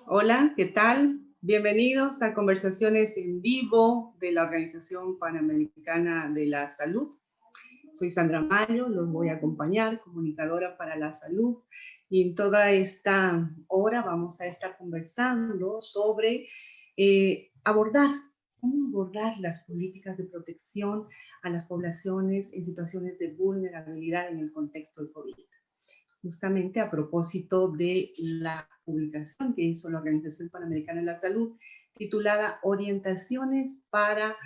Hola, ¿qué tal? Bienvenidos a conversaciones en vivo de la Organización Panamericana de la Salud. Soy Sandra Mayo, los voy a acompañar, comunicadora para la salud, y en toda esta hora vamos a estar conversando sobre cómo abordar las políticas de protección a las poblaciones en situaciones de vulnerabilidad en el contexto del COVID. Justamente a propósito de la publicación que hizo la Organización Panamericana de la Salud, titulada Orientaciones para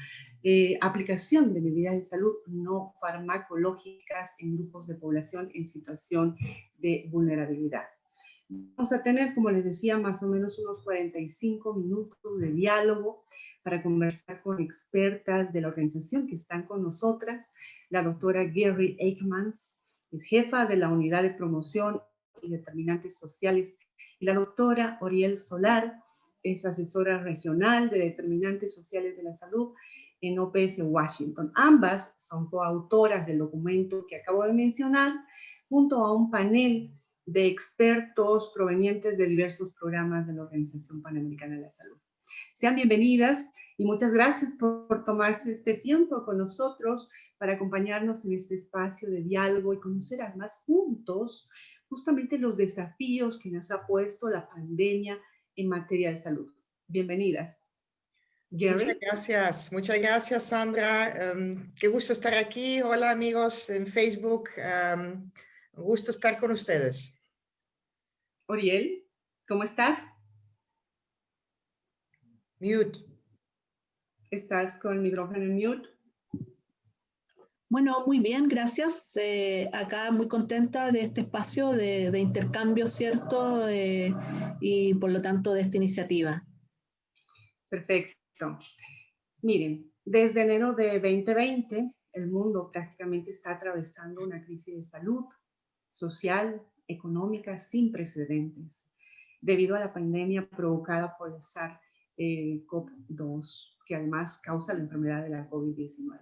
aplicación de medidas de salud no farmacológicas en grupos de población en situación de vulnerabilidad. Vamos a tener, como les decía, más o menos unos 45 minutos de diálogo para conversar con expertas de la organización que están con nosotras. La doctora Gary Aikmans es jefa de la Unidad de Promoción y Determinantes Sociales, y la doctora Oriel Solar es asesora regional de Determinantes Sociales de la Salud en OPS Washington. Ambas son coautoras del documento que acabo de mencionar, junto a un panel de expertos provenientes de diversos programas de la Organización Panamericana de la Salud. Sean bienvenidas y muchas gracias por tomarse este tiempo con nosotros para acompañarnos en este espacio de diálogo y conocer además juntos justamente los desafíos que nos ha puesto la pandemia en materia de salud. Bienvenidas. Gary. Muchas gracias Sandra. Qué gusto estar aquí. Hola amigos en Facebook. Un gusto estar con ustedes. Oriel, ¿cómo estás? Mute. ¿Estás con el micrófono en mute? Bueno, muy bien, gracias. Acá muy contenta de este espacio de intercambio, ¿cierto? Y por lo tanto de esta iniciativa. Perfecto. Miren, desde enero de 2020, el mundo prácticamente está atravesando una crisis de salud social, económica sin precedentes, debido a la pandemia provocada por el SARS-CoV-2, que además causa la enfermedad de la COVID-19.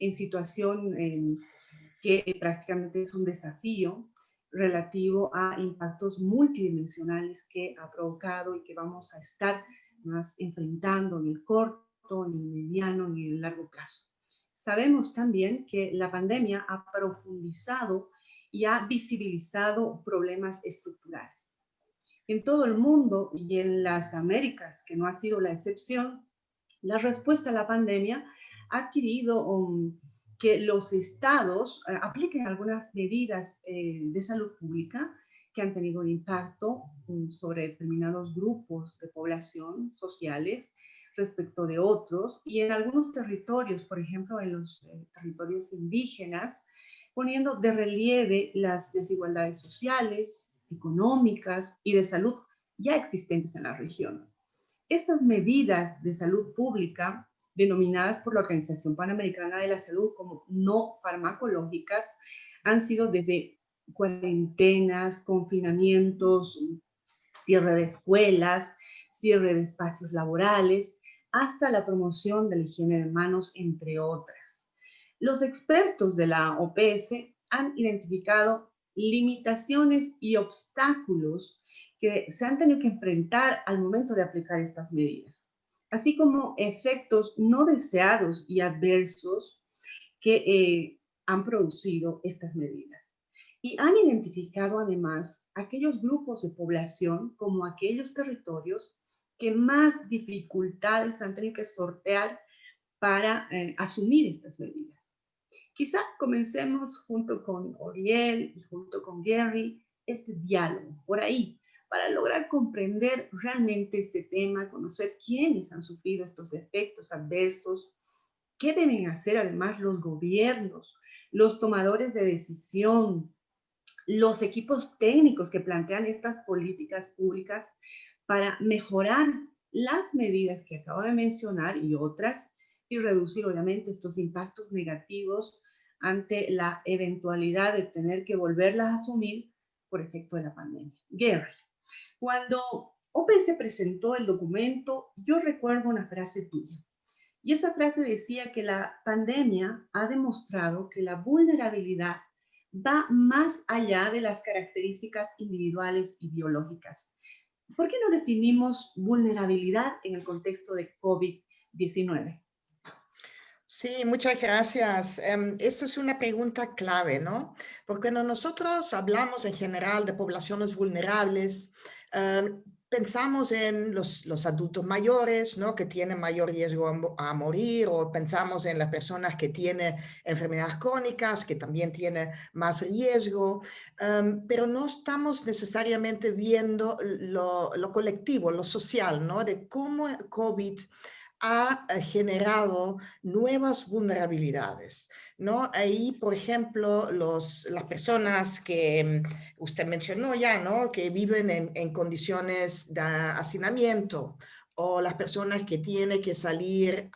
En situación que prácticamente es un desafío relativo a impactos multidimensionales que ha provocado y que vamos a estar más enfrentando en el corto, en el mediano y en el largo plazo. Sabemos también que la pandemia ha profundizado y ha visibilizado problemas estructurales. En todo el mundo y en las Américas, que no ha sido la excepción, la respuesta a la pandemia ha adquirido que los estados apliquen algunas medidas de salud pública que han tenido un impacto sobre determinados grupos de población sociales respecto de otros, y en algunos territorios, por ejemplo en los territorios indígenas, poniendo de relieve las desigualdades sociales, económicas y de salud ya existentes en la región. Estas medidas de salud pública, denominadas por la Organización Panamericana de la Salud como no farmacológicas, han sido desde cuarentenas, confinamientos, cierre de escuelas, cierre de espacios laborales, hasta la promoción de la higiene de manos, entre otras. Los expertos de la OPS han identificado limitaciones y obstáculos que se han tenido que enfrentar al momento de aplicar estas medidas, así como efectos no deseados y adversos que han producido estas medidas. Y han identificado además aquellos grupos de población como aquellos territorios que más dificultades han tenido que sortear para asumir estas medidas. Quizá comencemos junto con Oriel y junto con Gary este diálogo por ahí, para lograr comprender realmente este tema, conocer quiénes han sufrido estos efectos adversos, qué deben hacer además los gobiernos, los tomadores de decisión, los equipos técnicos que plantean estas políticas públicas para mejorar las medidas que acabo de mencionar y otras, y reducir obviamente estos impactos negativos ante la eventualidad de tener que volverlas a asumir por efecto de la pandemia. Gary, cuando OPS presentó el documento, yo recuerdo una frase tuya. Y esa frase decía que la pandemia ha demostrado que la vulnerabilidad va más allá de las características individuales y biológicas. ¿Por qué no definimos vulnerabilidad en el contexto de COVID-19? Sí, muchas gracias. Esta es una pregunta clave, ¿no? Porque cuando nosotros hablamos en general de poblaciones vulnerables, pensamos en los adultos mayores, ¿no? Que tienen mayor riesgo a morir, o pensamos en las personas que tienen enfermedades crónicas, que también tienen más riesgo, pero no estamos necesariamente viendo lo colectivo, lo social, ¿no? De cómo el COVID ha generado nuevas vulnerabilidades, ¿no? Ahí, por ejemplo, las personas que usted mencionó ya, ¿no? Que viven en condiciones de hacinamiento, o las personas que tienen que salir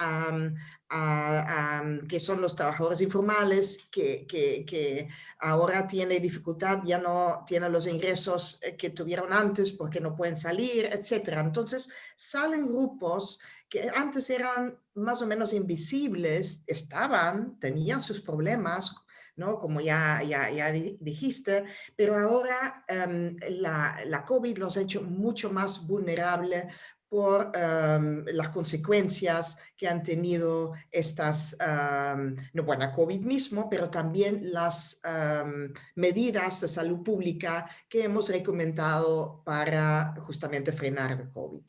que son los trabajadores informales, que ahora tienen dificultad, ya no tienen los ingresos que tuvieron antes porque no pueden salir, etcétera. Entonces, salen grupos que antes eran más o menos invisibles, tenían sus problemas, ¿no? Como ya dijiste, pero ahora la COVID los ha hecho mucho más vulnerables por las consecuencias que han tenido estas, no, bueno, COVID mismo, pero también las medidas de salud pública que hemos recomendado para justamente frenar el COVID.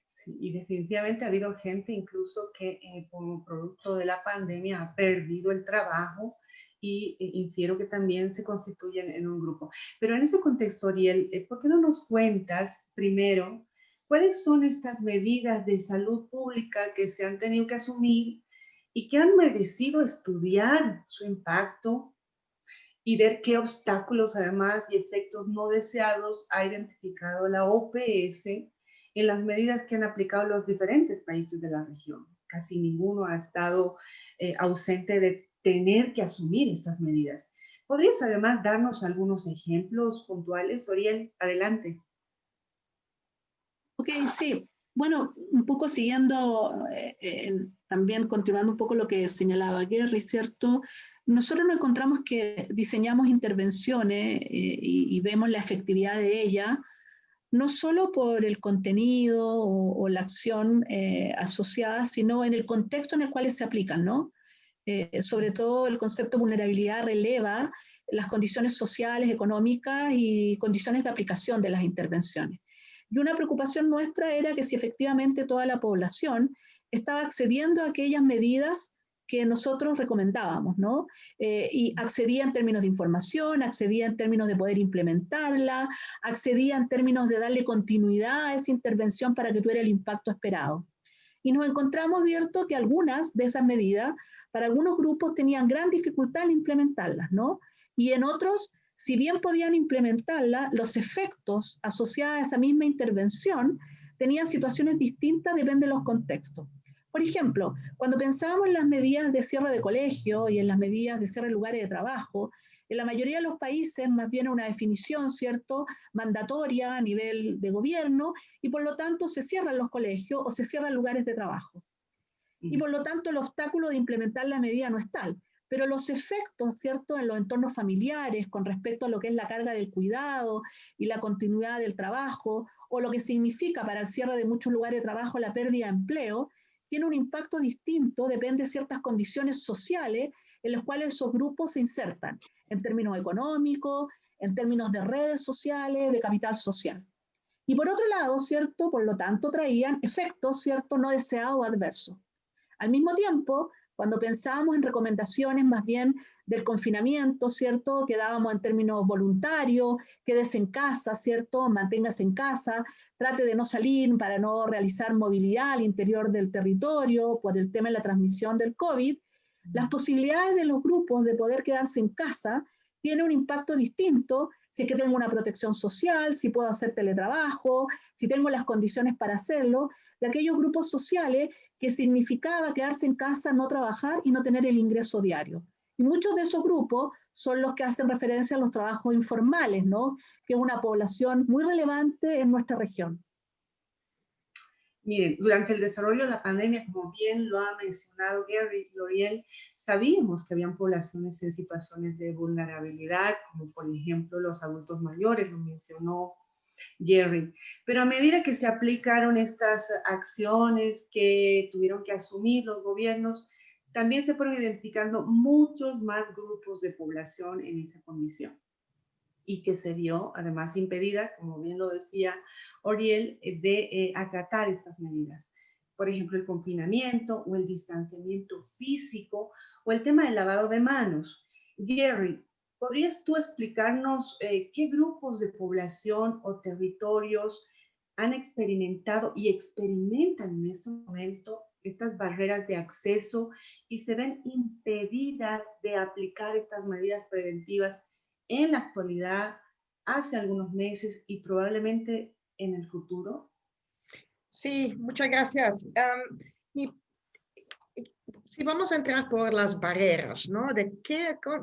Sí, y definitivamente ha habido gente incluso que como producto de la pandemia ha perdido el trabajo y infiero que también se constituyen en un grupo. Pero en ese contexto, Ariel, ¿por qué no nos cuentas primero cuáles son estas medidas de salud pública que se han tenido que asumir y que han merecido estudiar su impacto y ver qué obstáculos además y efectos no deseados ha identificado la OPS en las medidas que han aplicado los diferentes países de la región? Casi ninguno ha estado ausente de tener que asumir estas medidas. ¿Podrías además darnos algunos ejemplos puntuales? Oriel, adelante. Ok, sí. Bueno, un poco siguiendo, también continuando un poco lo que señalaba Gary, ¿cierto? Nosotros nos encontramos que diseñamos intervenciones y vemos la efectividad de ellas, no solo por el contenido o la acción asociada, sino en el contexto en el cual se aplican, ¿no? Sobre todo el concepto de vulnerabilidad releva las condiciones sociales, económicas y condiciones de aplicación de las intervenciones. Y una preocupación nuestra era que si efectivamente toda la población estaba accediendo a aquellas medidas que nosotros recomendábamos, ¿no? Y accedía en términos de información, accedía en términos de poder implementarla, accedía en términos de darle continuidad a esa intervención para que tuviera el impacto esperado. Y nos encontramos, cierto, que algunas de esas medidas, para algunos grupos tenían gran dificultad en implementarlas, ¿no? Y en otros, si bien podían implementarlas, los efectos asociados a esa misma intervención tenían situaciones distintas, depende de los contextos. Por ejemplo, cuando pensábamos en las medidas de cierre de colegio y en las medidas de cierre de lugares de trabajo, en la mayoría de los países más bien una definición, ¿cierto?, mandatoria a nivel de gobierno, y por lo tanto se cierran los colegios o se cierran lugares de trabajo. Y por lo tanto el obstáculo de implementar la medida no es tal. Pero los efectos, ¿cierto?, en los entornos familiares con respecto a lo que es la carga del cuidado y la continuidad del trabajo, o lo que significa para el cierre de muchos lugares de trabajo la pérdida de empleo, tiene un impacto distinto, depende de ciertas condiciones sociales en las cuales esos grupos se insertan, en términos económicos, en términos de redes sociales, de capital social. Y por otro lado, ¿cierto?, por lo tanto traían efectos, ¿cierto?, no deseados o adversos. Al mismo tiempo, cuando pensábamos en recomendaciones más bien del confinamiento, ¿cierto?, que dábamos en términos voluntarios, quédese en casa, ¿cierto?, manténgase en casa, trate de no salir para no realizar movilidad al interior del territorio por el tema de la transmisión del COVID, las posibilidades de los grupos de poder quedarse en casa tienen un impacto distinto si es que tengo una protección social, si puedo hacer teletrabajo, si tengo las condiciones para hacerlo, de aquellos grupos sociales que significaba quedarse en casa, no trabajar y no tener el ingreso diario. Y muchos de esos grupos son los que hacen referencia a los trabajos informales, ¿no?, que es una población muy relevante en nuestra región. Miren, durante el desarrollo de la pandemia, como bien lo ha mencionado Gary y L'Oreal, sabíamos que habían poblaciones en situaciones de vulnerabilidad, como por ejemplo los adultos mayores, lo mencionó Jerry. Pero a medida que se aplicaron estas acciones que tuvieron que asumir los gobiernos, también se fueron identificando muchos más grupos de población en esa condición y que se vio además impedida, como bien lo decía Oriel, de acatar estas medidas. Por ejemplo, el confinamiento o el distanciamiento físico o el tema del lavado de manos. Gary, ¿podrías tú explicarnos qué grupos de población o territorios han experimentado y experimentan en este momento estas barreras de acceso y se ven impedidas de aplicar estas medidas preventivas en la actualidad, hace algunos meses y probablemente en el futuro? Sí, muchas gracias. Si vamos a entrar por las barreras, ¿no?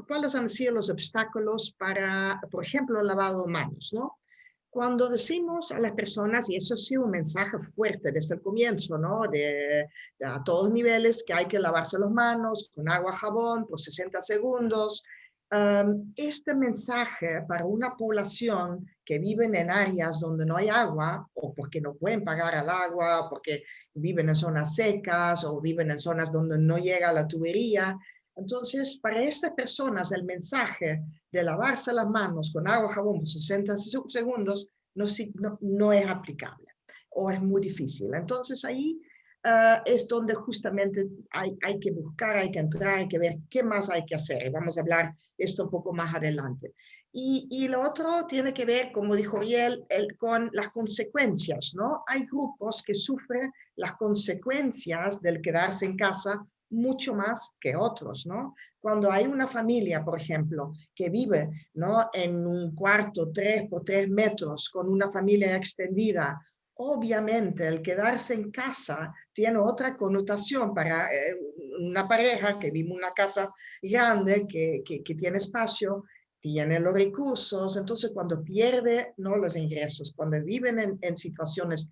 ¿Cuáles han sido los obstáculos para, por ejemplo, el lavado de manos, ¿no? Cuando decimos a las personas, y eso ha sido un mensaje fuerte desde el comienzo, ¿no? A todos niveles, que hay que lavarse las manos con agua, jabón, por 60 segundos. Este mensaje para una población que vive en áreas donde no hay agua, o porque no pueden pagar el agua, porque viven en zonas secas, o viven en zonas donde no llega la tubería. Entonces, para estas personas, el mensaje de lavarse las manos con agua, jabón por 60 segundos no es aplicable o es muy difícil. Entonces, ahí es donde justamente hay que buscar, hay que entrar, hay que ver qué más hay que hacer. Vamos a hablar esto un poco más adelante. Y lo otro tiene que ver, como dijo Riel, con las consecuencias, ¿no? Hay grupos que sufren las consecuencias del quedarse en casa mucho más que otros, ¿no? Cuando hay una familia, por ejemplo, que vive, ¿no?, en un cuarto 3 por 3 metros con una familia extendida, obviamente el quedarse en casa tiene otra connotación para una pareja que vive en una casa grande, que tiene espacio, tiene los recursos. Entonces cuando pierde, ¿no?, los ingresos, cuando viven en situaciones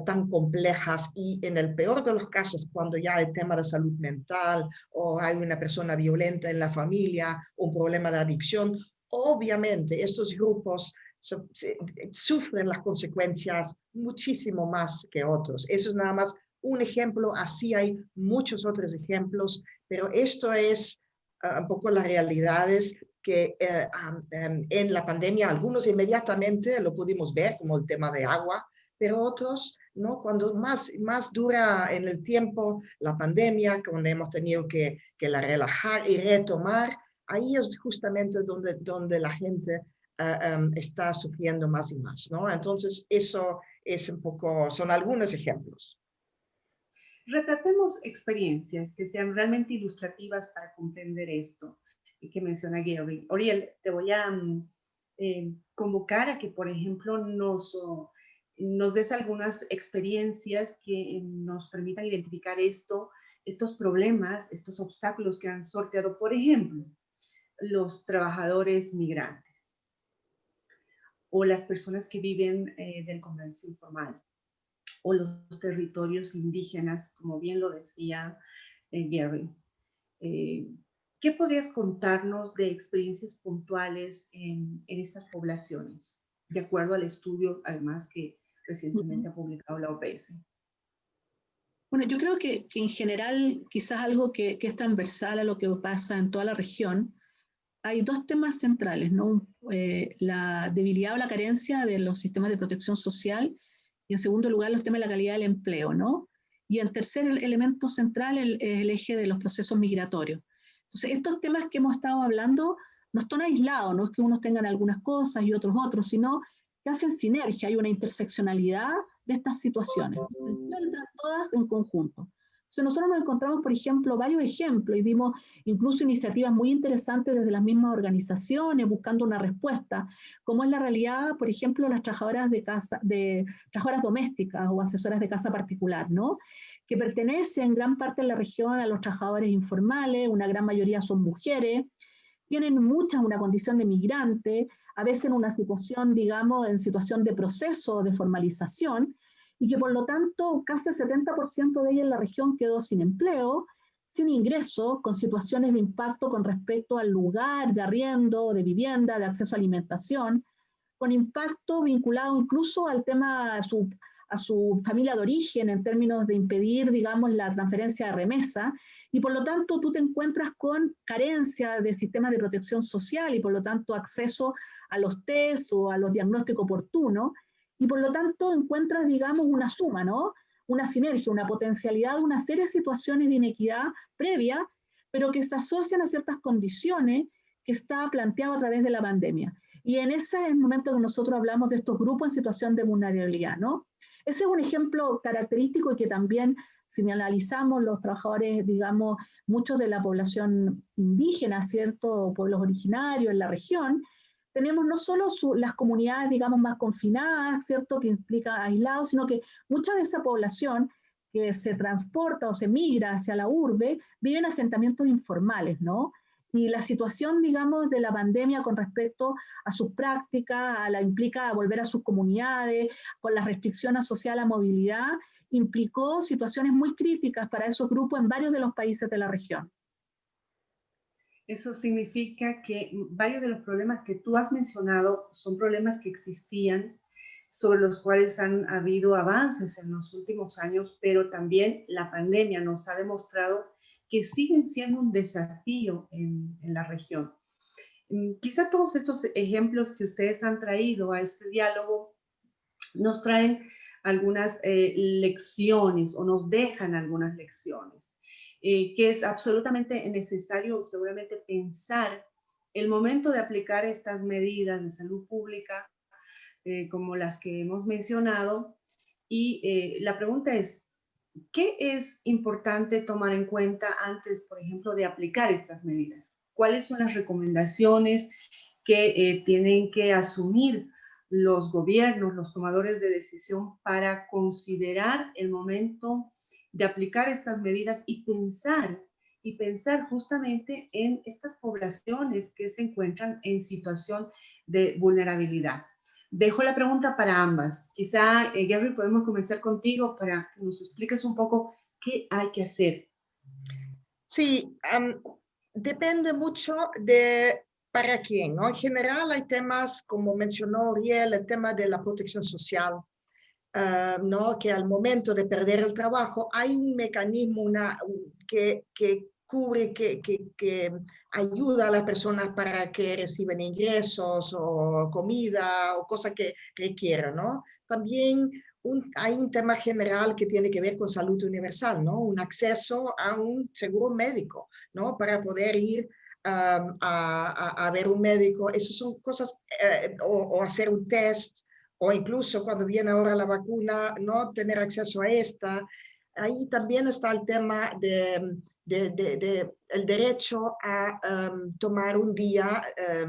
tan complejas, y en el peor de los casos cuando ya hay tema de salud mental o hay una persona violenta en la familia, un problema de adicción, obviamente estos grupos sufren las consecuencias muchísimo más que otros. Eso es nada más un ejemplo, así hay muchos otros ejemplos, pero esto es un poco las realidades que en la pandemia, algunos inmediatamente lo pudimos ver, como el tema de agua, pero otros, ¿no?, cuando más dura en el tiempo la pandemia, cuando hemos tenido que la relajar y retomar, ahí es justamente donde la gente está sufriendo más y más, ¿no? Entonces, eso es un poco, son algunos ejemplos. Retratemos experiencias que sean realmente ilustrativas para comprender esto y que menciona Gary. Oriel, te voy a convocar a que, por ejemplo, nos des algunas experiencias que nos permitan identificar estos problemas, estos obstáculos que han sorteado, por ejemplo, los trabajadores migrantes o las personas que viven del comercio informal o los territorios indígenas, como bien lo decía Gary. ¿Qué podrías contarnos de experiencias puntuales en estas poblaciones, de acuerdo al estudio, además, que recientemente ha publicado la OPS? Bueno, yo creo que en general, quizás algo que es transversal a lo que pasa en toda la región, hay dos temas centrales, ¿no? La debilidad o la carencia de los sistemas de protección social, y en segundo lugar los temas de la calidad del empleo, ¿no? Y en tercer elemento central el eje de los procesos migratorios. Entonces, estos temas que hemos estado hablando no están aislados, no es que unos tengan algunas cosas y otros, sino que hacen sinergia, hay una interseccionalidad de estas situaciones, entran todas en conjunto. Entonces, nosotros nos encontramos, por ejemplo, varios ejemplos y vimos incluso iniciativas muy interesantes desde las mismas organizaciones buscando una respuesta, como es la realidad, por ejemplo, las trabajadoras trabajadoras domésticas o asesoras de casa particular, ¿no?, que pertenecen en gran parte de la región a los trabajadores informales, una gran mayoría son mujeres, tienen muchas una condición de migrante, a veces en una situación, digamos, en situación de proceso de formalización, y que por lo tanto casi el 70% de ella en la región quedó sin empleo, sin ingreso, con situaciones de impacto con respecto al lugar de arriendo, de vivienda, de acceso a alimentación, con impacto vinculado incluso al tema a su familia de origen en términos de impedir, digamos, la transferencia de remesa, y por lo tanto tú te encuentras con carencia de sistemas de protección social y por lo tanto acceso a los test o a los diagnósticos oportunos, y por lo tanto encuentras, digamos, una suma, ¿no? Una sinergia, una potencialidad, una serie de situaciones de inequidad previa, pero que se asocian a ciertas condiciones que está planteado a través de la pandemia. Y en ese es el momento que nosotros hablamos de estos grupos en situación de vulnerabilidad, ¿no? Ese es un ejemplo característico y que también, si analizamos los trabajadores, digamos, muchos de la población indígena, ¿cierto? Pueblos originarios en la región, tenemos no solo las comunidades, digamos, más confinadas, ¿cierto? Que implica aislados, sino que mucha de esa población que se transporta o se migra hacia la urbe vive en asentamientos informales, ¿no? Y la situación, digamos, de la pandemia con respecto a sus prácticas, a la implica volver a sus comunidades, con la restricción asociada a la movilidad, implicó situaciones muy críticas para esos grupos en varios de los países de la región. Eso significa que varios de los problemas que tú has mencionado son problemas que existían, sobre los cuales han habido avances en los últimos años, pero también la pandemia nos ha demostrado que siguen siendo un desafío en la región. Quizá todos estos ejemplos que ustedes han traído a este diálogo nos traen algunas lecciones o nos dejan algunas lecciones, que es absolutamente necesario seguramente pensar el momento de aplicar estas medidas de salud pública como las que hemos mencionado. Y la pregunta es, ¿qué es importante tomar en cuenta antes, por ejemplo, de aplicar estas medidas? ¿Cuáles son las recomendaciones que tienen que asumir los gobiernos, los tomadores de decisión para considerar el momento de aplicar estas medidas y pensar justamente en estas poblaciones que se encuentran en situación de vulnerabilidad? Dejo la pregunta para ambas. Quizá, Gary, podemos comenzar contigo para que nos expliques un poco qué hay que hacer. Sí, depende mucho de para quién, ¿no? En general hay temas, como mencionó Uriel, el tema de la protección social, ¿no? Que al momento de perder el trabajo hay un mecanismo que cubre, que ayuda a las personas para que reciban ingresos o comida o cosas que requieran, ¿no? También hay un tema general que tiene que ver con salud universal, ¿no? Un acceso a un seguro médico, ¿no? Para poder ir a ver un médico. Esas son cosas, o hacer un test, o incluso cuando viene ahora la vacuna, no tener acceso a esta. Ahí también está el tema de el derecho a tomar un día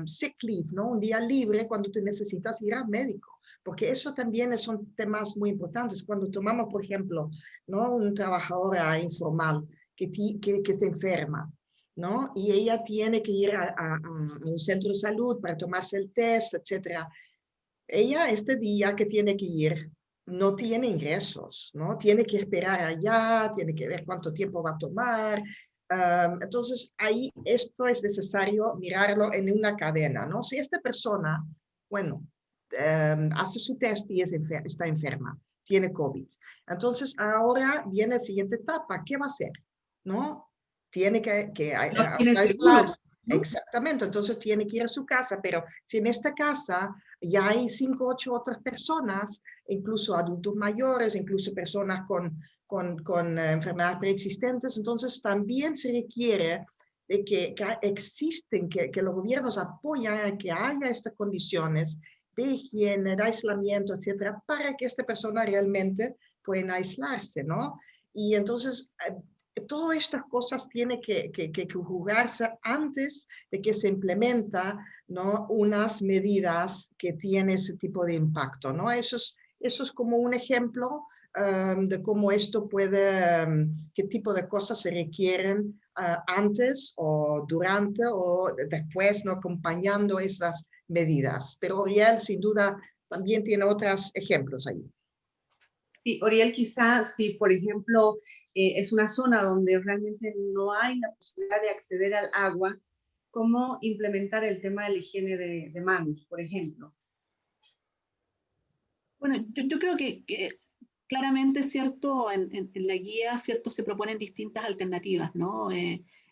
sick leave, ¿no? Un día libre cuando te necesitas ir al médico, porque eso también son temas muy importantes. Cuando tomamos, por ejemplo, ¿no? Un trabajador informal que se enferma, ¿no? Y ella tiene que ir a un centro de salud para tomarse el test, etcétera. Ella este día que tiene que ir no tiene ingresos, ¿no? Tiene que esperar allá, tiene que ver cuánto tiempo va a tomar. Entonces, ahí esto es necesario mirarlo en una cadena, ¿no? Si esta persona, bueno, hace su test y está enferma, tiene COVID. Entonces, ahora viene la siguiente etapa. ¿Qué va a hacer? ¿No? Tiene que No tiene seguro, ¿no? Exactamente, entonces tiene que ir a su casa, pero si en esta casa ya hay 5 o 8 otras personas, incluso adultos mayores, incluso personas con enfermedades preexistentes, entonces también se requiere de que existen, que los gobiernos apoyan a que haya estas condiciones de higiene, de aislamiento, etcétera, para que esta persona realmente pueda aislarse, ¿no? Y entonces todas estas cosas tienen que jugarse antes de que se implementa, ¿no? Unas medidas que tienen ese tipo de impacto, ¿no? Eso es como un ejemplo de cómo esto puede, qué tipo de cosas se requieren antes o durante o después, ¿no? Acompañando estas medidas. Pero Uriel sin duda también tiene otros ejemplos ahí. Sí, Oriel, quizás si, por ejemplo, es una zona donde realmente no hay la posibilidad de acceder al agua, ¿cómo implementar el tema de la higiene de manos, por ejemplo? Bueno, yo creo que claramente, ¿cierto? En la guía, ¿cierto? Se proponen distintas alternativas, ¿no?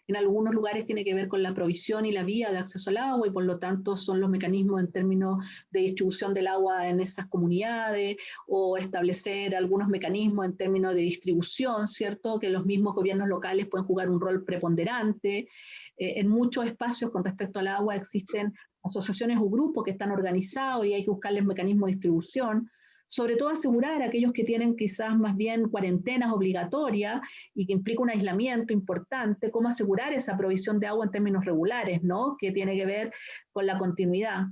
En algunos lugares tiene que ver con la provisión y la vía de acceso al agua y por lo tanto son los mecanismos en términos de distribución del agua en esas comunidades o establecer algunos mecanismos en términos de distribución, ¿cierto? Que los mismos gobiernos locales pueden jugar un rol preponderante. En muchos espacios con respecto al agua existen asociaciones o grupos que están organizados y hay que buscarles mecanismos de distribución. Sobre todo asegurar a aquellos que tienen quizás más bien cuarentenas obligatorias y que implica un aislamiento importante, cómo asegurar esa provisión de agua en términos regulares, ¿no? Que tiene que ver con la continuidad.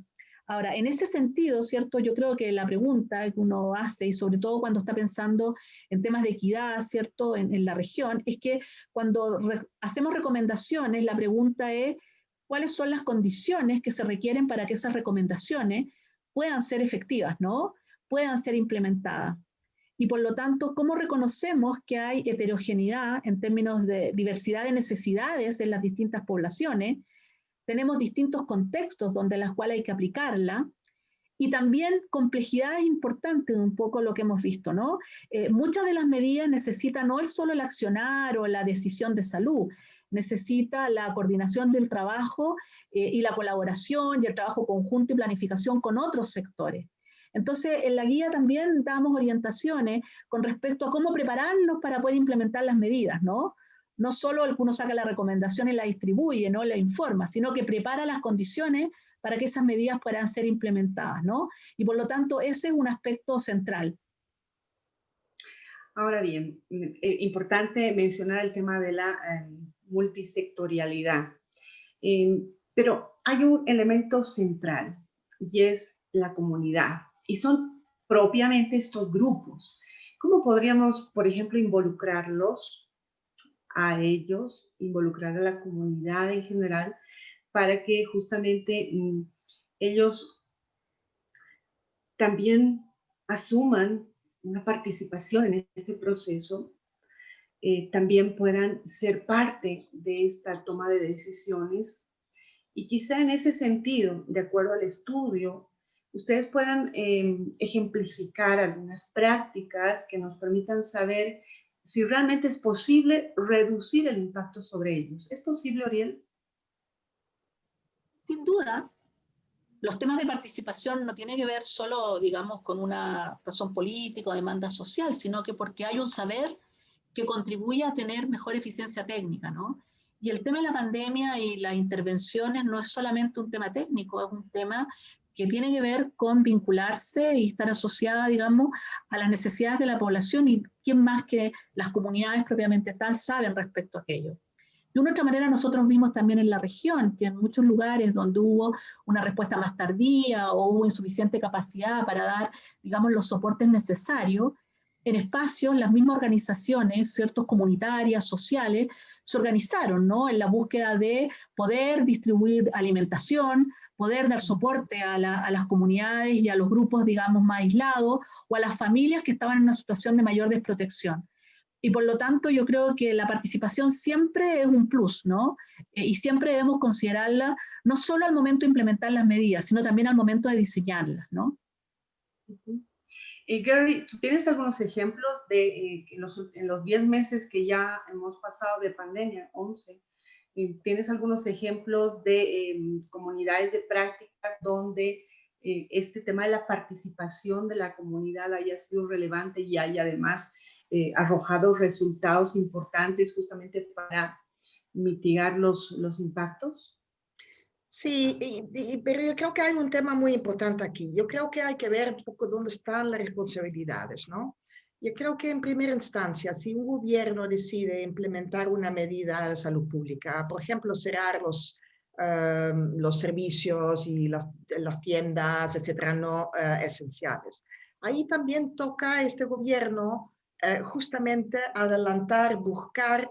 Ahora, en ese sentido, ¿cierto? Yo creo que la pregunta que uno hace, y sobre todo cuando está pensando en temas de equidad, ¿cierto? En la región, es que cuando hacemos recomendaciones, la pregunta es, ¿cuáles son las condiciones que se requieren para que esas recomendaciones puedan ser efectivas, ¿no? Puedan ser implementadas. Y por lo tanto, ¿cómo reconocemos que hay heterogeneidad en términos de diversidad de necesidades en las distintas poblaciones? Tenemos distintos contextos donde las cuales hay que aplicarla y también complejidades importantes, un poco lo que hemos visto, ¿no? Muchas de las medidas necesitan no es solo el accionar o la decisión de salud, necesita la coordinación del trabajo y la colaboración y el trabajo conjunto y planificación con otros sectores. Entonces, en la guía también damos orientaciones con respecto a cómo prepararnos para poder implementar las medidas, ¿no? No solo uno saca la recomendación y la distribuye, no la informa, sino que prepara las condiciones para que esas medidas puedan ser implementadas, ¿no? Y por lo tanto, ese es un aspecto central. Ahora bien, importante mencionar el tema de la multisectorialidad. Pero hay un elemento central y es la comunidad. Y son propiamente estos grupos. ¿Cómo podríamos, por ejemplo, involucrarlos a ellos, involucrar a la comunidad en general, para que justamente ellos también asuman una participación en este proceso, también puedan ser parte de esta toma de decisiones y quizá en ese sentido, de acuerdo al estudio, ustedes puedan ejemplificar algunas prácticas que nos permitan saber si realmente es posible reducir el impacto sobre ellos. ¿Es posible, Oriel? Sin duda, los temas de participación no tienen que ver solo, digamos, con una razón política o demanda social, sino que porque hay un saber que contribuye a tener mejor eficiencia técnica, ¿no? Y el tema de la pandemia y las intervenciones no es solamente un tema técnico, es un tema que tiene que ver con vincularse y estar asociada, digamos, a las necesidades de la población y quién más que las comunidades propiamente tal saben respecto a aquello. De una otra manera, nosotros vimos también en la región que en muchos lugares donde hubo una respuesta más tardía o hubo insuficiente capacidad para dar, digamos, los soportes necesarios, en espacios, las mismas organizaciones, ciertos comunitarias, sociales, se organizaron, ¿no? En la búsqueda de poder distribuir alimentación, poder dar soporte a las comunidades y a los grupos, digamos, más aislados o a las familias que estaban en una situación de mayor desprotección. Y por lo tanto yo creo que la participación siempre es un plus, ¿no? Y siempre debemos considerarla no solo al momento de implementar las medidas, sino también al momento de diseñarlas, ¿no? Gary, ¿tú tienes algunos ejemplos de en los 10 meses que ya hemos pasado de pandemia, 11, ¿tienes algunos ejemplos de comunidades de práctica donde este tema de la participación de la comunidad haya sido relevante y haya además arrojado resultados importantes justamente para mitigar los impactos? Sí, pero yo creo que hay un tema muy importante aquí. Yo creo que hay que ver un poco dónde están las responsabilidades, ¿no? Yo creo que en primera instancia, si un gobierno decide implementar una medida de salud pública, por ejemplo, cerrar los servicios y las tiendas, etcétera, no esenciales, ahí también toca a este gobierno justamente adelantar, buscar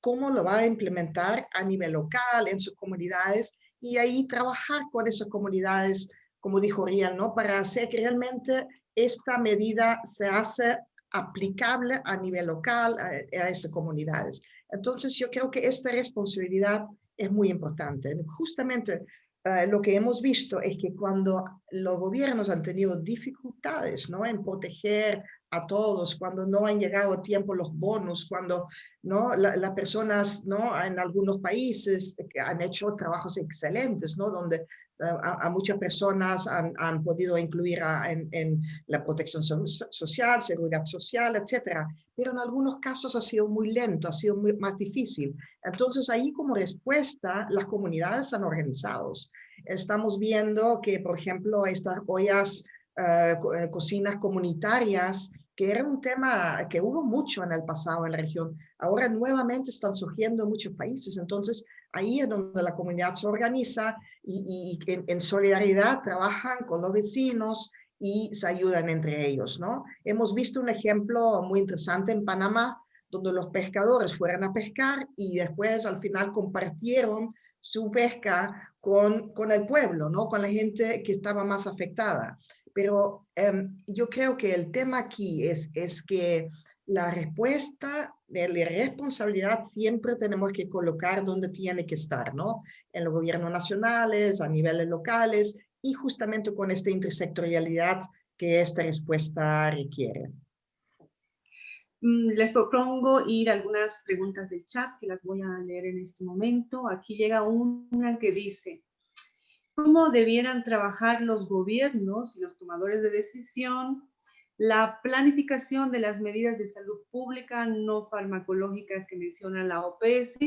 cómo lo va a implementar a nivel local, en sus comunidades, y ahí trabajar con esas comunidades, como dijo Rian, ¿no? Para hacer que realmente esta medida se hace aplicable a nivel local a esas comunidades. Entonces yo creo que esta responsabilidad es muy importante. Justamente lo que hemos visto es que cuando los gobiernos han tenido dificultades, ¿no?, en proteger a todos, cuando no han llegado a tiempo los bonos, cuando, ¿no?, las personas, ¿no?, en algunos países han hecho trabajos excelentes, ¿no?, donde a muchas personas han podido incluir en la protección social, seguridad social, etcétera. Pero en algunos casos ha sido muy lento, ha sido más difícil. Entonces ahí, como respuesta, las comunidades se han organizado. Estamos viendo que, por ejemplo, estas ollas, cocinas comunitarias, que era un tema que hubo mucho en el pasado en la región, ahora nuevamente están surgiendo en muchos países. Entonces ahí es donde la comunidad se organiza y en solidaridad trabajan con los vecinos y se ayudan entre ellos, ¿no? Hemos visto un ejemplo muy interesante en Panamá, donde los pescadores fueron a pescar y después al final compartieron su pesca con el pueblo, ¿no?, con la gente que estaba más afectada. Pero yo creo que el tema aquí es que la respuesta de la responsabilidad siempre tenemos que colocar donde tiene que estar, ¿no? En los gobiernos nacionales, a niveles locales y justamente con esta intersectorialidad que esta respuesta requiere. Les propongo ir a algunas preguntas del chat que las voy a leer en este momento. Aquí llega una que dice: ¿cómo debieran trabajar los gobiernos y los tomadores de decisión la planificación de las medidas de salud pública no farmacológicas que menciona la OPS?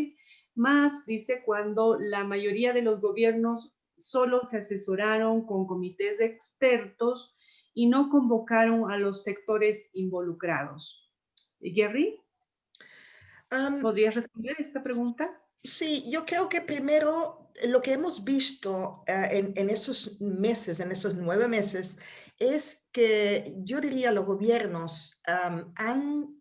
Más, dice, cuando la mayoría de los gobiernos solo se asesoraron con comités de expertos y no convocaron a los sectores involucrados. Jerry, ¿podrías responder esta pregunta? Sí, yo creo que primero lo que hemos visto en esos meses, en esos 9 meses, es que yo diría los gobiernos han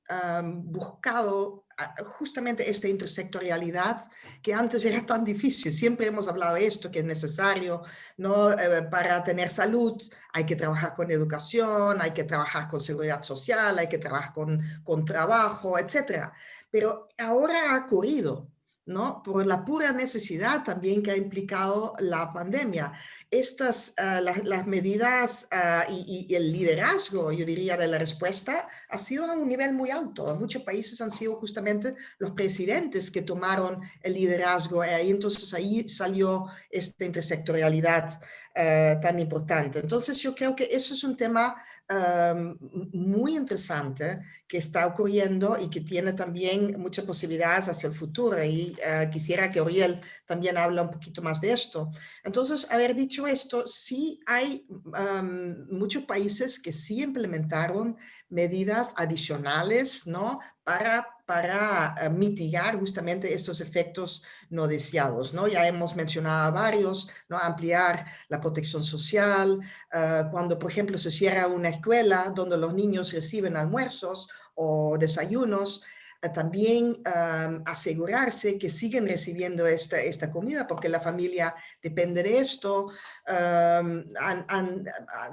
buscado justamente esta intersectorialidad que antes era tan difícil. Siempre hemos hablado de esto, que es necesario, ¿no? Para tener salud hay que trabajar con educación, hay que trabajar con seguridad social, hay que trabajar con trabajo, etc. Pero ahora ha ocurrido, ¿no?, por la pura necesidad también que ha implicado la pandemia. Estas, las medidas y el liderazgo, yo diría, de la respuesta ha sido a un nivel muy alto. En muchos países han sido justamente los presidentes que tomaron el liderazgo y entonces ahí salió esta intersectorialidad tan importante. Entonces yo creo que eso es un tema muy interesante que está ocurriendo y que tiene también muchas posibilidades hacia el futuro y quisiera que Oriel también hable un poquito más de esto. Entonces, haber dicho esto, sí hay muchos países que sí implementaron medidas adicionales, ¿no?, para mitigar justamente estos efectos no deseados, ¿no? Ya hemos mencionado varios, ¿no? Ampliar la protección social, cuando, por ejemplo, se cierra una escuela donde los niños reciben almuerzos o desayunos, también asegurarse que siguen recibiendo esta comida porque la familia depende de esto. Han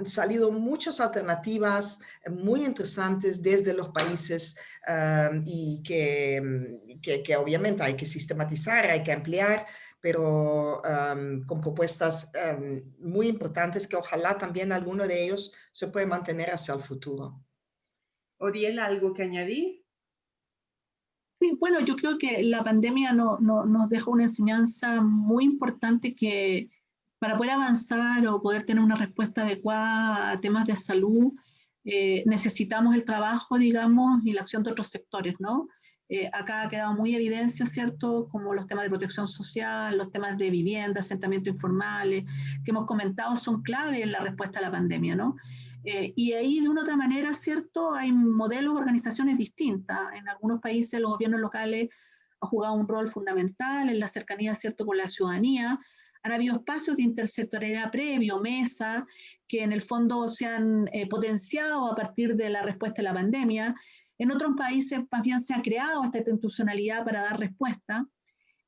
salido muchas alternativas muy interesantes desde los países y que obviamente hay que sistematizar, hay que ampliar, pero con propuestas muy importantes que ojalá también alguno de ellos se pueda mantener hacia el futuro. Oriel, ¿algo que añadir? Sí, bueno, yo creo que la pandemia nos dejó una enseñanza muy importante que para poder avanzar o poder tener una respuesta adecuada a temas de salud, necesitamos el trabajo, digamos, y la acción de otros sectores, ¿no? Acá ha quedado muy evidencia, ¿cierto?, como los temas de protección social, los temas de vivienda, asentamiento informales, que hemos comentado son clave en la respuesta a la pandemia, ¿no? Y ahí de una u otra manera, ¿cierto?, hay modelos, organizaciones distintas. En algunos países los gobiernos locales han jugado un rol fundamental en la cercanía, ¿cierto?, con la ciudadanía. Han habido espacios de intersectorialidad previo, mesa, que en el fondo se han potenciado a partir de la respuesta a la pandemia. En otros países más bien se ha creado esta institucionalidad para dar respuesta.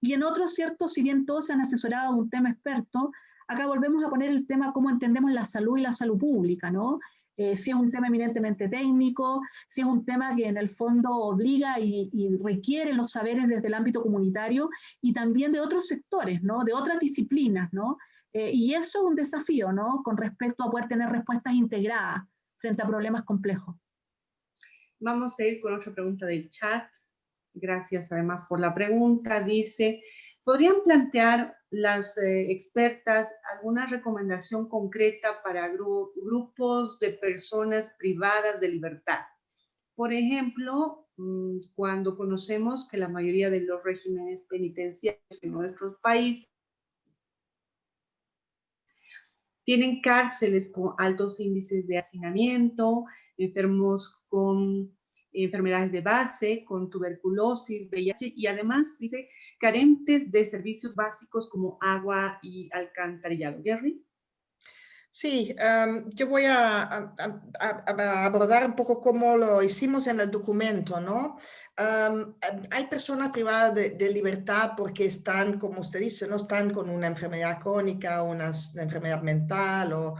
Y en otros, ¿cierto?, si bien todos se han asesorado de un tema experto, acá volvemos a poner el tema cómo entendemos la salud y la salud pública, ¿no? si es un tema eminentemente técnico, si es un tema que en el fondo obliga y requiere los saberes desde el ámbito comunitario y también de otros sectores, ¿no? De otras disciplinas, ¿no? Y eso es un desafío, ¿no? Con respecto a poder tener respuestas integradas frente a problemas complejos. Vamos a ir con otra pregunta del chat. Gracias además por la pregunta. Dice, ¿podrían plantear las expertas alguna recomendación concreta para grupos de personas privadas de libertad? Por ejemplo, cuando conocemos que la mayoría de los regímenes penitenciarios en nuestros países tienen cárceles con altos índices de hacinamiento, enfermos con enfermedades de base, con tuberculosis, VIH y además, dice, carentes de servicios básicos como agua y alcantarillado. Gary. Sí, yo voy a abordar un poco cómo lo hicimos en el documento, ¿no? Hay personas privadas de libertad porque están, como usted dice, no están con una enfermedad crónica, una enfermedad mental o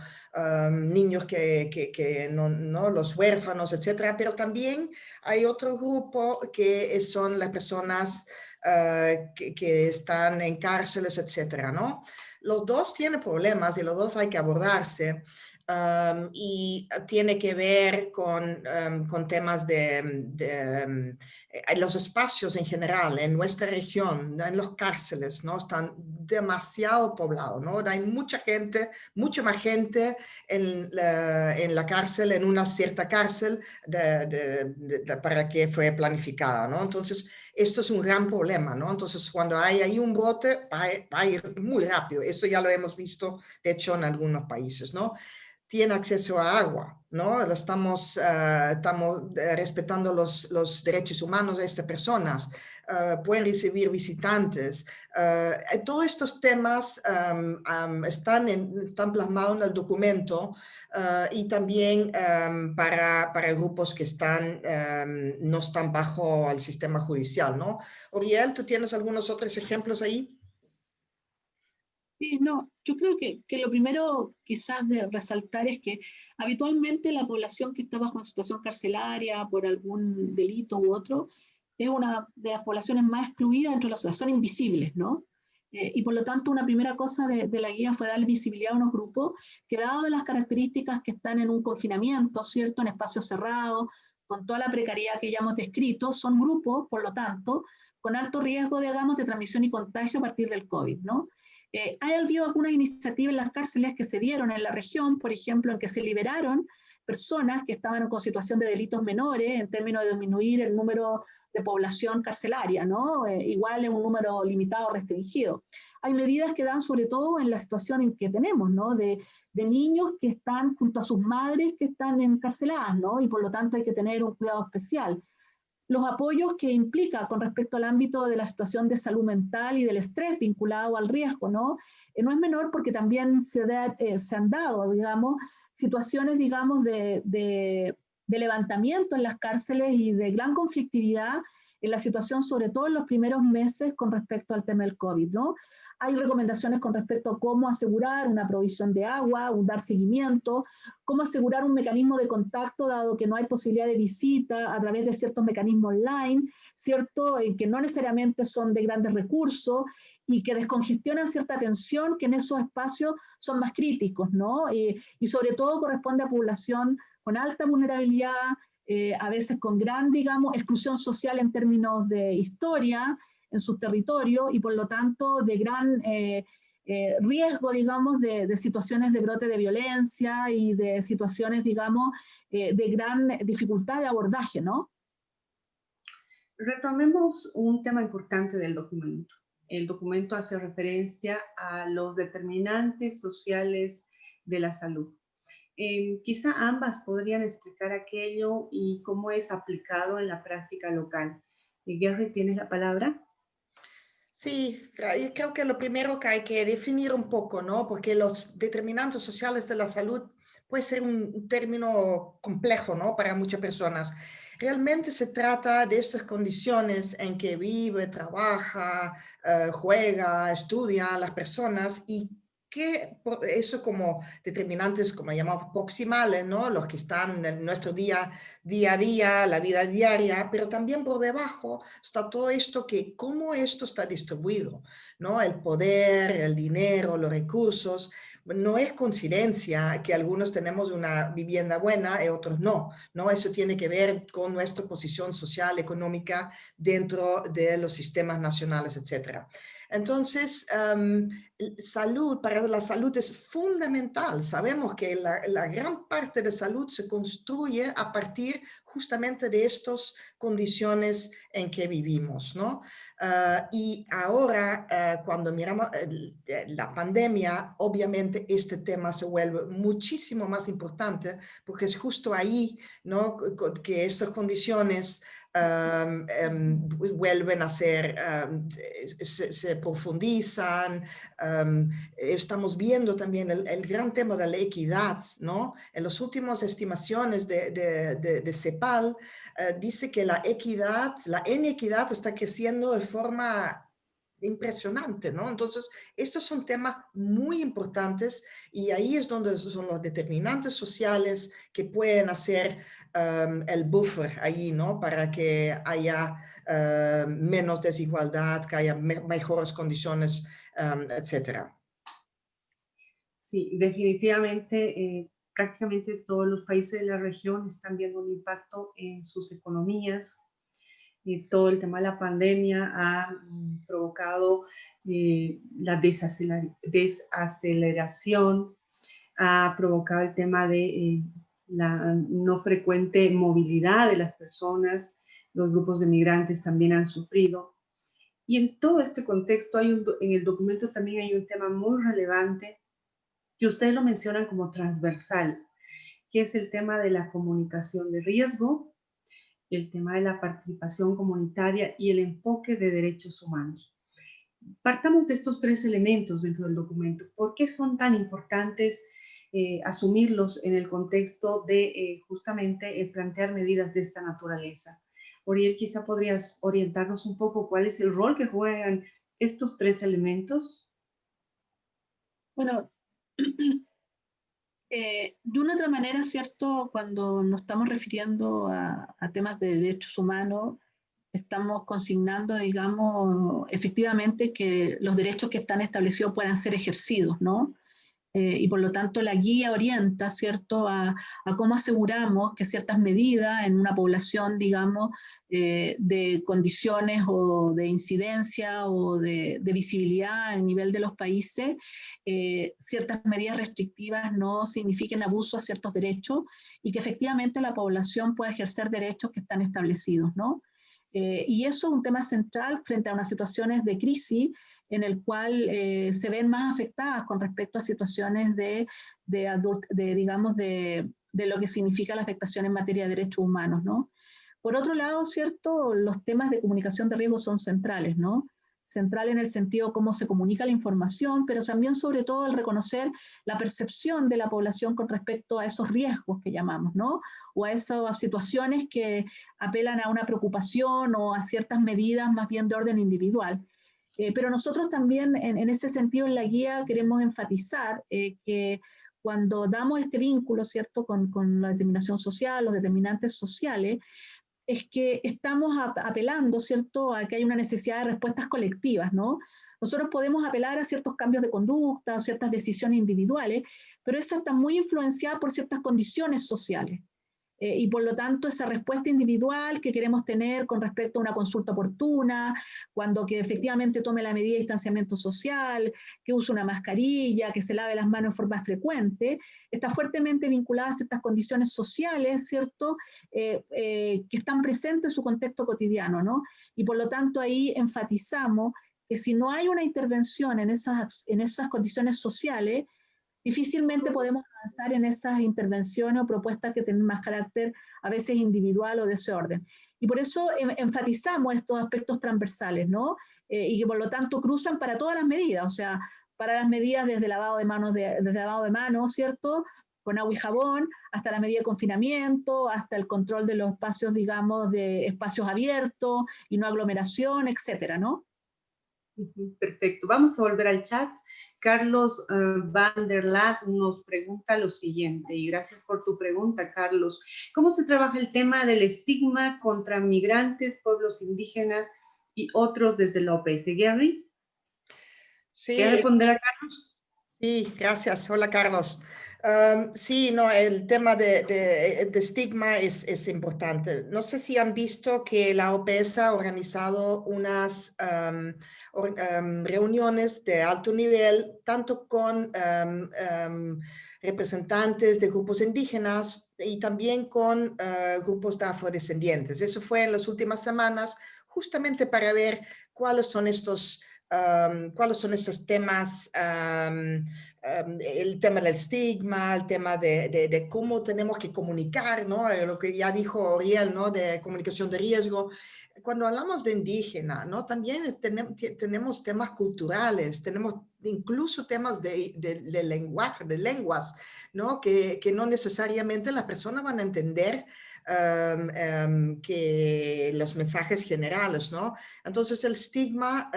niños que no, los huérfanos, etcétera. Pero también hay otro grupo que son las personas que están en cárceles, etcétera, ¿no? Los dos tienen problemas y los dos hay que abordarse y tiene que ver con temas de los espacios en general, en nuestra región, en los cárceles, ¿no? Están demasiado poblados, ¿no? Hay mucha gente, mucha más gente en la cárcel, en una cierta cárcel para que fue planificada, ¿no? Entonces, esto es un gran problema, ¿no? Entonces, cuando hay ahí un brote, va a ir muy rápido. Esto ya lo hemos visto, de hecho, en algunos países, ¿no? Tiene acceso a agua, ¿no? Estamos respetando los derechos humanos de estas personas, pueden recibir visitantes. Todos estos temas están plasmados en el documento y también para grupos que no están bajo el sistema judicial, ¿no? Oriel, ¿tú tienes algunos otros ejemplos ahí? Sí, no, yo creo que lo primero quizás de resaltar es que habitualmente la población que está bajo una situación carcelaria por algún delito u otro es una de las poblaciones más excluidas dentro de la sociedad, son invisibles, ¿no? Y por lo tanto una primera cosa de la guía fue dar visibilidad a unos grupos que dado de las características que están en un confinamiento, ¿cierto? En espacios cerrados, con toda la precariedad que ya hemos descrito, son grupos, por lo tanto, con alto riesgo, digamos, de transmisión y contagio a partir del COVID, ¿no? Hay habido algunas iniciativas en las cárceles que se dieron en la región, por ejemplo, en que se liberaron personas que estaban con situación de delitos menores en términos de disminuir el número de población carcelaria, ¿no? Igual en un número limitado o restringido. Hay medidas que dan sobre todo en la situación en que tenemos, ¿no? De niños que están junto a sus madres que están encarceladas, ¿no? Y por lo tanto hay que tener un cuidado especial. Los apoyos que implica con respecto al ámbito de la situación de salud mental y del estrés vinculado al riesgo, ¿no? No es menor porque también se han dado, digamos, situaciones, digamos, de levantamiento en las cárceles y de gran conflictividad en la situación, sobre todo en los primeros meses con respecto al tema del COVID, ¿no? Hay recomendaciones con respecto a cómo asegurar una provisión de agua, dar seguimiento, cómo asegurar un mecanismo de contacto, dado que no hay posibilidad de visita a través de ciertos mecanismos online, ¿cierto? Que no necesariamente son de grandes recursos y que descongestionan cierta atención que en esos espacios son más críticos, ¿no? Y sobre todo corresponde a población con alta vulnerabilidad, a veces con gran, digamos, exclusión social en términos de historia, en sus territorios y por lo tanto de gran riesgo, digamos, de situaciones de brote de violencia y de situaciones, digamos, de gran dificultad de abordaje, ¿no? Retomemos un tema importante del documento. El documento hace referencia a los determinantes sociales de la salud. Quizá ambas podrían explicar aquello y cómo es aplicado en la práctica local. Gary, ¿tienes la palabra? Sí, creo que lo primero que hay que definir un poco, ¿no? Porque los determinantes sociales de la salud puede ser un término complejo, ¿no? Para muchas personas. Realmente se trata de estas condiciones en que vive, trabaja, juega, estudia las personas y eso como determinantes, como llamamos proximales, ¿no? Los que están en nuestro día a día, la vida diaria, pero también por debajo está todo esto que cómo esto está distribuido, ¿no? El poder, el dinero, los recursos. No es coincidencia que algunos tenemos una vivienda buena y otros no, ¿no? Eso tiene que ver con nuestra posición social, económica dentro de los sistemas nacionales, etcétera. Entonces, para la salud es fundamental. Sabemos que la gran parte de salud se construye a partir justamente de estas condiciones en que vivimos, ¿no? Y ahora, cuando miramos la pandemia, obviamente este tema se vuelve muchísimo más importante porque es justo ahí, ¿no? Que estas condiciones vuelven a ser, se profundizan. Estamos viendo también el gran tema de la equidad, ¿no? En las últimas estimaciones de CEPAL, dice que la inequidad está creciendo de forma impresionante, ¿no? Entonces, estos son temas muy importantes y ahí es donde son los determinantes sociales que pueden hacer el buffer ahí, ¿no? Para que haya menos desigualdad, que haya mejores condiciones, etcétera. Sí, definitivamente, prácticamente todos los países de la región están viendo un impacto en sus economías. Todo el tema de la pandemia ha provocado la desaceleración, ha provocado el tema de la no frecuente movilidad de las personas, los grupos de migrantes también han sufrido. Y en todo este contexto, en el documento también hay un tema muy relevante que ustedes lo mencionan como transversal, que es el tema de la comunicación de riesgo, el tema de la participación comunitaria y el enfoque de derechos humanos. Partamos de estos tres elementos dentro del documento. ¿Por qué son tan importantes asumirlos en el contexto de justamente plantear medidas de esta naturaleza? Oriel, quizá podrías orientarnos un poco cuál es el rol que juegan estos tres elementos. Bueno, de una otra manera, ¿cierto? Cuando nos estamos refiriendo a temas de derechos humanos, estamos consignando, digamos, efectivamente que los derechos que están establecidos puedan ser ejercidos, ¿no? Y por lo tanto la guía orienta, ¿cierto?, a cómo aseguramos que ciertas medidas en una población, digamos, de condiciones o de incidencia o de visibilidad a nivel de los países, ciertas medidas restrictivas no signifiquen abuso a ciertos derechos y que efectivamente la población pueda ejercer derechos que están establecidos, ¿no? Y eso es un tema central frente a unas situaciones de crisis en el cual se ven más afectadas con respecto a situaciones digamos, de lo que significa la afectación en materia de derechos humanos, ¿no? Por otro lado, ¿cierto? Los temas de comunicación de riesgo son centrales, ¿no? Central en el sentido de cómo se comunica la información, pero también sobre todo el reconocer la percepción de la población con respecto a esos riesgos que llamamos, ¿no? O a esas situaciones que apelan a una preocupación o a ciertas medidas más bien de orden individual. Pero nosotros también en ese sentido en la guía queremos enfatizar que cuando damos este vínculo, ¿cierto?, con la determinación social, los determinantes sociales, es que estamos apelando, ¿cierto?, a que hay una necesidad de respuestas colectivas, ¿no? Nosotros podemos apelar a ciertos cambios de conducta, a ciertas decisiones individuales, pero esa está muy influenciada por ciertas condiciones sociales. Y por lo tanto esa respuesta individual que queremos tener con respecto a una consulta oportuna, cuando que efectivamente tome la medida de distanciamiento social, que use una mascarilla, que se lave las manos en forma frecuente, está fuertemente vinculada a ciertas condiciones sociales, ¿cierto?, que están presentes en su contexto cotidiano, ¿no? Y por lo tanto ahí enfatizamos que si no hay una intervención en esas condiciones sociales, difícilmente podemos avanzar en esas intervenciones o propuestas que tienen más carácter a veces individual o de ese orden. Y por eso enfatizamos estos aspectos transversales, ¿no? Y que por lo tanto cruzan para todas las medidas, o sea, para las medidas desde lavado de manos, ¿cierto?, con agua y jabón, hasta la medida de confinamiento, hasta el control de los espacios, digamos, de espacios abiertos y no aglomeración, etcétera, ¿no? Perfecto. Vamos a volver al chat. Carlos Van der Laat nos pregunta lo siguiente, y gracias por tu pregunta, Carlos. ¿Cómo se trabaja el tema del estigma contra migrantes, pueblos indígenas y otros desde la OPS? Gary, ¿quieres Sí, responder a Carlos? sí, gracias. Hola, Carlos. Sí, no, el tema de estigma es importante. No sé si han visto que la OPS ha organizado unas reuniones de alto nivel, tanto con representantes de grupos indígenas y también con grupos de afrodescendientes. Eso fue en las últimas semanas, justamente para ver cuáles son estos temas, el tema del estigma, el tema de cómo tenemos que comunicar, ¿no? Lo que ya dijo Oriel, ¿no? De comunicación de riesgo. Cuando hablamos de indígena, ¿no? También tenemos temas culturales, tenemos incluso temas de lenguaje, de lenguas, ¿no? Que no necesariamente las personas van a entender que los mensajes generales, ¿no? Entonces el estigma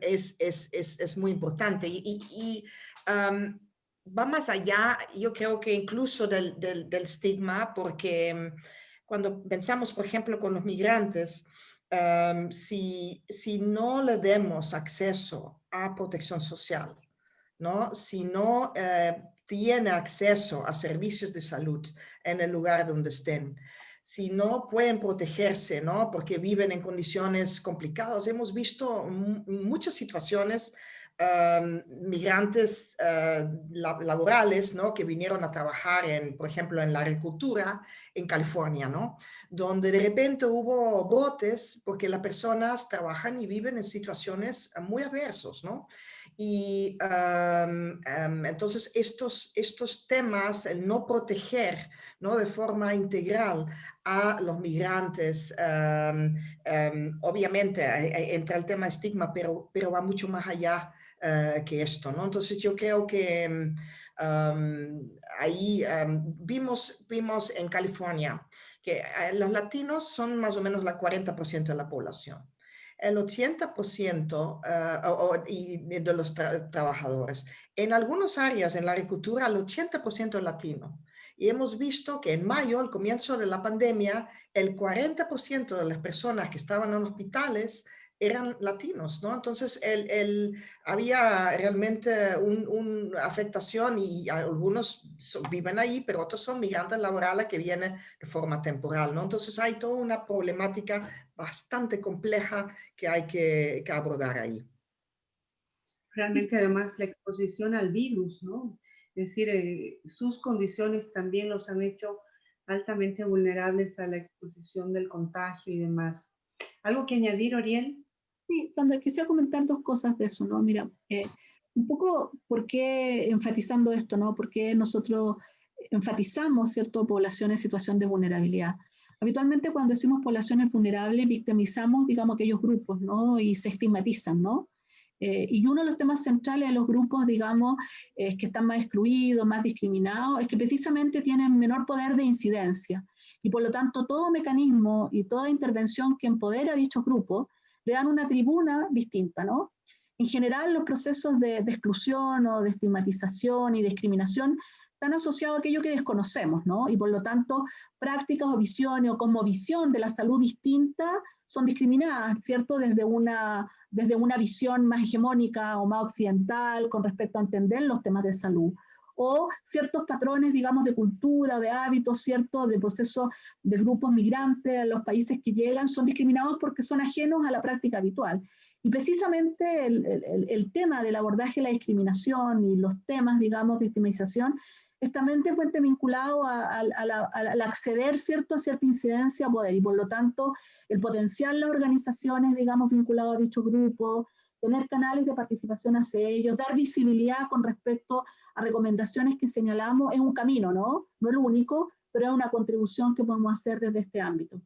es muy importante y va más allá, yo creo que incluso del estigma, porque cuando pensamos, por ejemplo, con los migrantes, si no le demos acceso a protección social, ¿no? Si no tiene acceso a servicios de salud en el lugar donde estén, si no pueden protegerse, ¿no? Porque viven en condiciones complicadas. Hemos visto muchas situaciones, migrantes laborales, ¿no? Que vinieron a trabajar, por ejemplo, en la agricultura en California, ¿no? Donde de repente hubo brotes porque las personas trabajan y viven en situaciones muy adversas, ¿no? Y entonces estos temas, el no proteger, ¿no? De forma integral a los migrantes, obviamente entra el tema estigma, pero va mucho más allá que esto, ¿no? Entonces yo creo que ahí vimos en California que los latinos son más o menos el 40% de la población. El 80% de los trabajadores. En algunas áreas, en la agricultura, el 80% es latino. Y hemos visto que en mayo, al comienzo de la pandemia, el 40% de las personas que estaban en hospitales eran latinos, ¿no? Entonces, había realmente una afectación y algunos viven ahí, pero otros son migrantes laborales que vienen de forma temporal, ¿no? Entonces, hay toda una problemática bastante compleja que hay que abordar ahí. Realmente además la exposición al virus, ¿no? Es decir, sus condiciones también los han hecho altamente vulnerables a la exposición del contagio y demás. ¿Algo que añadir, Oriel? Sí, Sandra, quisiera comentar dos cosas de eso, ¿no? Mira, un poco por qué enfatizando esto, ¿no? ¿Por qué nosotros enfatizamos, ¿cierto?, población en situación de vulnerabilidad. Habitualmente cuando decimos poblaciones vulnerables, victimizamos, digamos, aquellos grupos, ¿no? Y se estigmatizan, ¿no? Y uno de los temas centrales de los grupos, digamos, que están más excluidos, más discriminados, es que precisamente tienen menor poder de incidencia. Y por lo tanto, todo mecanismo y toda intervención que empodera a dichos grupos le dan una tribuna distinta, ¿no? En general, los procesos de exclusión o de estigmatización y discriminación están asociados a aquello que desconocemos, ¿no? Y por lo tanto, prácticas o visiones o cosmovisión de la salud distinta son discriminadas, ¿cierto? Desde una visión más hegemónica o más occidental con respecto a entender los temas de salud. O ciertos patrones, digamos, de cultura, de hábitos, ¿cierto? De procesos de grupos migrantes a los países que llegan son discriminados porque son ajenos a la práctica habitual. Y precisamente el tema del abordaje de la discriminación y los temas, digamos, de estigmatización es también vinculado al acceder, ¿cierto?, a cierta incidencia a poder y por lo tanto el potencial de las organizaciones, digamos, vinculadas a dichos grupos, tener canales de participación hacia ellos, dar visibilidad con respecto a recomendaciones que señalamos, es un camino, ¿no? No es lo único, pero es una contribución que podemos hacer desde este ámbito.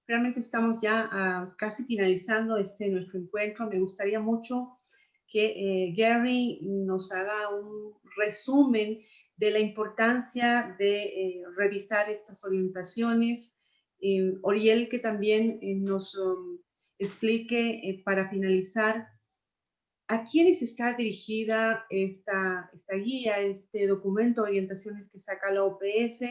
Realmente estamos ya casi finalizando nuestro encuentro. Me gustaría mucho que Gary nos haga un resumen de la importancia de revisar estas orientaciones. Oriel, que también nos explique, para finalizar, a quiénes está dirigida esta guía, este documento de orientaciones que saca la OPS,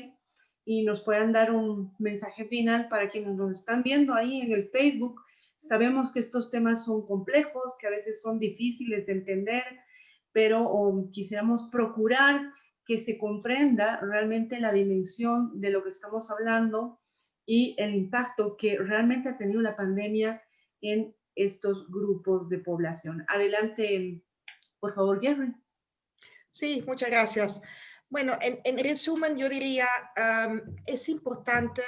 y nos puedan dar un mensaje final para quienes nos están viendo ahí en el Facebook. Sabemos que estos temas son complejos, que a veces son difíciles de entender, pero quisiéramos procurar que se comprenda realmente la dimensión de lo que estamos hablando y el impacto que realmente ha tenido la pandemia en estos grupos de población. Adelante, por favor, Jerry. Sí, muchas gracias. Bueno, en resumen, yo diría, es importante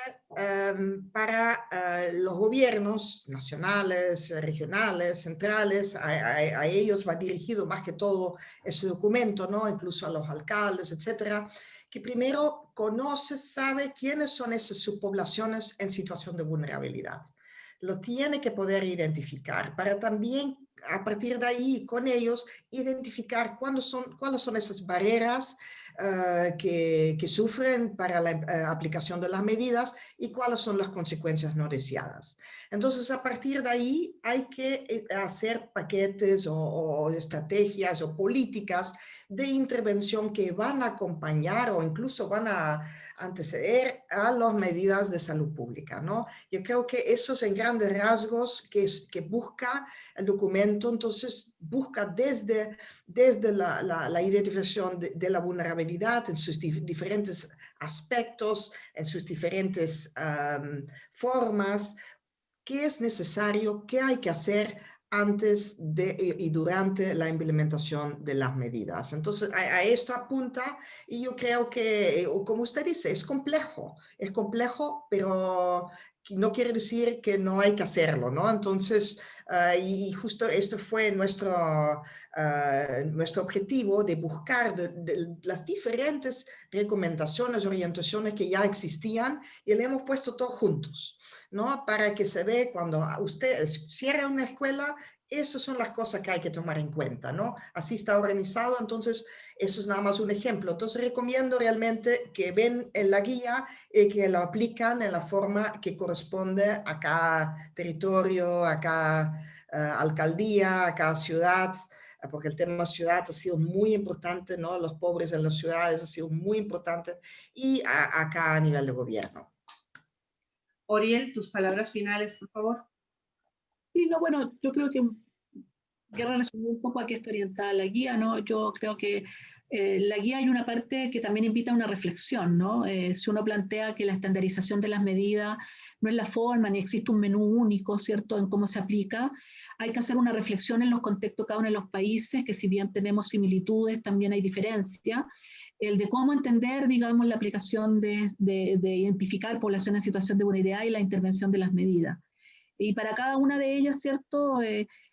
para los gobiernos nacionales, regionales, centrales, a ellos va dirigido más que todo ese documento, ¿no? Incluso a los alcaldes, etcétera, que primero conoce, sabe quiénes son esas subpoblaciones en situación de vulnerabilidad. Lo tiene que poder identificar para también a partir de ahí con ellos identificar cuáles son esas barreras que sufren para la aplicación de las medidas y cuáles son las consecuencias no deseadas. Entonces, a partir de ahí hay que hacer paquetes o estrategias o políticas de intervención que van a acompañar o incluso van a anteceder a las medidas de salud pública, ¿no? Yo creo que esos en grandes rasgos que busca el documento, entonces busca desde la identificación de la vulnerabilidad en sus diferentes aspectos, en sus diferentes formas, qué es necesario, qué hay que hacer antes y durante la implementación de las medidas. Entonces, a esto apunta y yo creo que, como usted dice, es complejo, pero no quiere decir que no hay que hacerlo, ¿no? Entonces, y justo esto fue nuestro objetivo de buscar de las diferentes recomendaciones, orientaciones que ya existían y le hemos puesto todos juntos, ¿no? Para que se ve cuando usted cierra una escuela, esas son las cosas que hay que tomar en cuenta, ¿no? Así está organizado, entonces eso es nada más un ejemplo. Entonces recomiendo realmente que ven en la guía y que lo aplican en la forma que corresponde a cada territorio, a cada alcaldía, a cada ciudad, porque el tema ciudad ha sido muy importante, ¿no? Los pobres en las ciudades ha sido muy importante y acá a nivel de gobierno. Oriel, tus palabras finales, por favor. Sí, no, bueno, yo creo que Guerra resumió un poco a qué está orientada la guía, ¿no? Yo creo que la guía hay una parte que también invita a una reflexión, ¿no? Si uno plantea que la estandarización de las medidas no es la forma, ni existe un menú único, ¿cierto?, en cómo se aplica, hay que hacer una reflexión en los contextos de cada uno de los países, que si bien tenemos similitudes, también hay diferencias. El de cómo entender, digamos, la aplicación de identificar población en situación de vulnerabilidad y la intervención de las medidas. Y para cada una de ellas, ¿cierto?,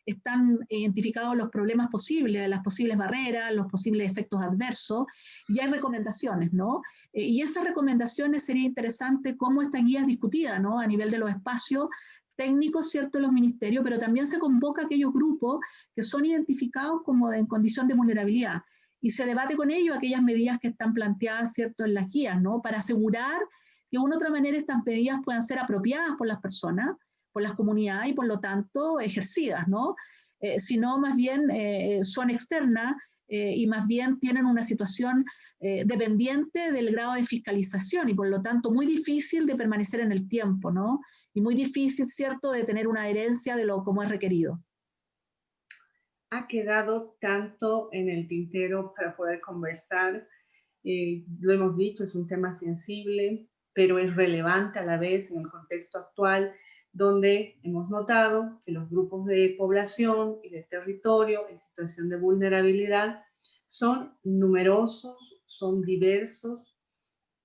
están identificados los problemas posibles, las posibles barreras, los posibles efectos adversos, y hay recomendaciones, ¿no? Y esas recomendaciones sería interesante cómo esta guía es discutida, ¿no? A nivel de los espacios técnicos, ¿cierto?, de los ministerios, pero también se convoca a aquellos grupos que son identificados como en condición de vulnerabilidad, y se debate con ellos aquellas medidas que están planteadas, ¿cierto?, en las guías, ¿no? Para asegurar que de una u otra manera estas medidas puedan ser apropiadas por las personas, por las comunidades y por lo tanto ejercidas, ¿no? Sino más bien son externas y más bien tienen una situación dependiente del grado de fiscalización y por lo tanto muy difícil de permanecer en el tiempo, ¿no? Y muy difícil, ¿cierto?, de tener una adherencia de lo como es requerido. Ha quedado tanto en el tintero para poder conversar. Lo hemos dicho, es un tema sensible, pero es relevante a la vez en el contexto actual, donde hemos notado que los grupos de población y de territorio en situación de vulnerabilidad son numerosos, son diversos.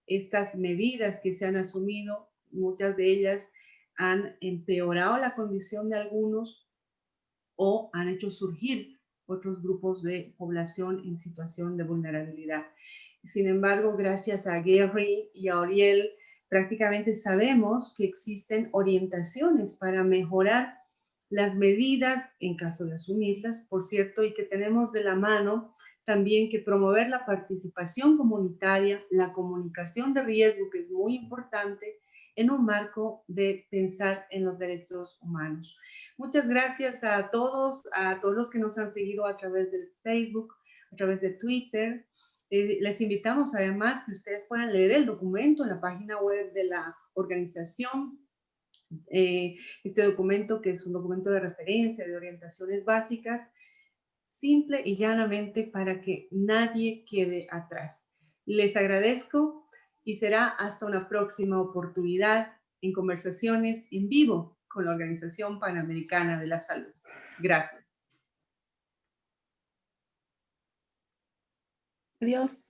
Estas medidas que se han asumido, muchas de ellas han empeorado la condición de algunos o han hecho surgir otros grupos de población en situación de vulnerabilidad. Sin embargo, gracias a Gary y a Oriel, prácticamente sabemos que existen orientaciones para mejorar las medidas en caso de asumirlas, por cierto, y que tenemos de la mano también que promover la participación comunitaria, la comunicación de riesgo, que es muy importante, en un marco de pensar en los derechos humanos. Muchas gracias a todos los que nos han seguido a través del Facebook, a través de Twitter. Les invitamos además que ustedes puedan leer el documento en la página web de la organización. Este documento, que es un documento de referencia, de orientaciones básicas, simple y llanamente para que nadie quede atrás. Les agradezco y será hasta una próxima oportunidad en conversaciones en vivo con la Organización Panamericana de la Salud. Gracias. Adiós.